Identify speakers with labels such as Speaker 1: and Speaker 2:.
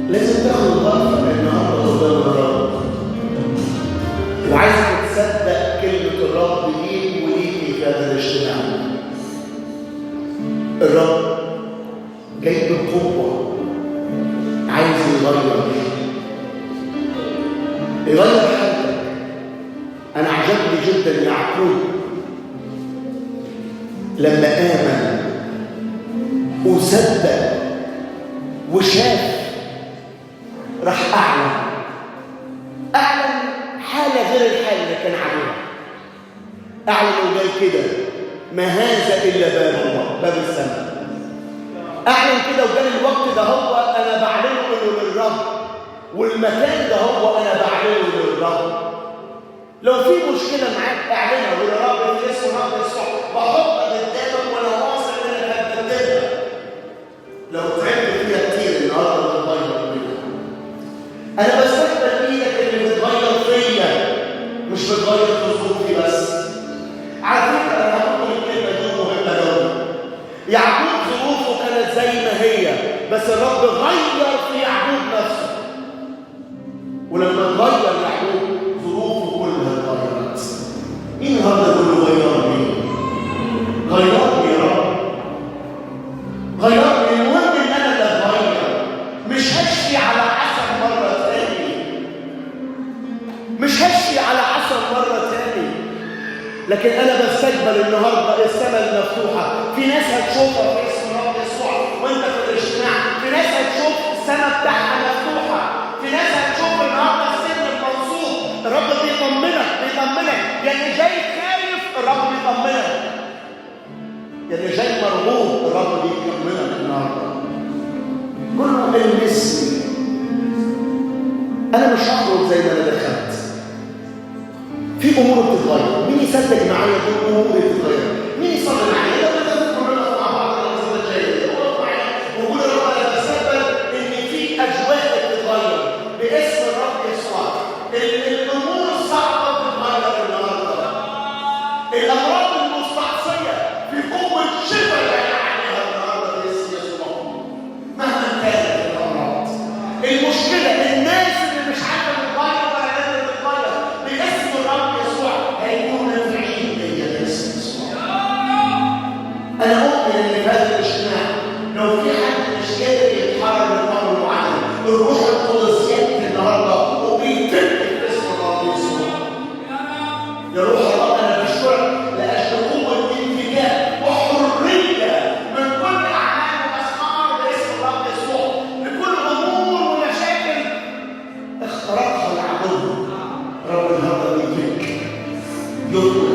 Speaker 1: لازم تاخد الغرفة من النهارده قدام الرب، وعايزك تصدق كلمة الرب ليك وليكي في هذا الاجتماع. الرب جاي بقوة، عايز يغير حالتك. أنا عجبني جدا يعقوب لما آمن وصدق وشاف، راح أعلن حالة غير الحالة اللي كان عليها. أعلن وقال كده: ما هذا إلا باب الله، باب السماء. أعلن كده وقال الوقت ده هو أنا بعلنه إنه للرب، والمكان ده هو أنا بعلنه للرب. لو في مشكلة معاك اعلنها ويا رب في اسم رب يسوع بحطها قدامك وأنا واثق إنك هتقدمها. لو تعبت فيها كتير النهارده بتغير فيها. أنا بستقبل إيدك اللي بتغير فيا، مش بتغير في ظروفي بس. على فكرة أنا هقول الكلمة دي مهمة أوي. يعقوب ظروفه كانت زي ما هي، بس الرب غير في يعقوب نفسه. ولما غير يعقوب ظروفه كلها اتغيرت. مين النهارده يقول له غيرني؟ غيرني يا رب، غيرني. المهم ان انا اللي اتغير، مش هشفي على عسل مره تاني، مش هشفي على عسل مره تاني. لكن انا بستقبل النهارده السماء المفتوحه. في ناس هتشوفها في اسم رب يسوع وانت في الاجتماع، في ناس هتشوف السماء بتاعها مفتوحه، في ناس هتشوف النهارده السن المنصوب. الرب بيطمنك يا اللي جاي خايف الرب بيطمنك، يا اللي جاي مرغوب الرب بيطمنك النهارده. كله المسي. انا مش هخرج زي ما انا دخلت. في امور بتتغير. مين يصدق معايا في امور بتتغير؟ مين يصلي معايا؟ لو بدنا كلنا مع بعض الصلاه الجايه وقف معايا وقول يا رب انا بستقبل ان في اجواء بتتغير باسم الرب يسوع. الامور الصعبه بتتغير النهارده. الامراض المستعصيه في قوه شفاء يعني عليها النهارده باسم يسوع. مهما كانت الامراض، المشكله الناس اللي مش عارفه تتغير ولا قادره تتغير باسم الرب يسوع هيكونوا نافعين بيا باسم يسوع. انا اؤمن ان في هذا الاجتماع لو في حد مش قادر يتحرر من امر معين، الروح القدس ياتي النهارده وبيتم باسم الرب يسوع. يا روح الله انا بشكرك لاجل قوه انفجار وحريه من كل اعمال واسمار باسم الرب يسوع، لكل امور ومشاكل اخترقها العدو. رب النهارده بيفك يطلق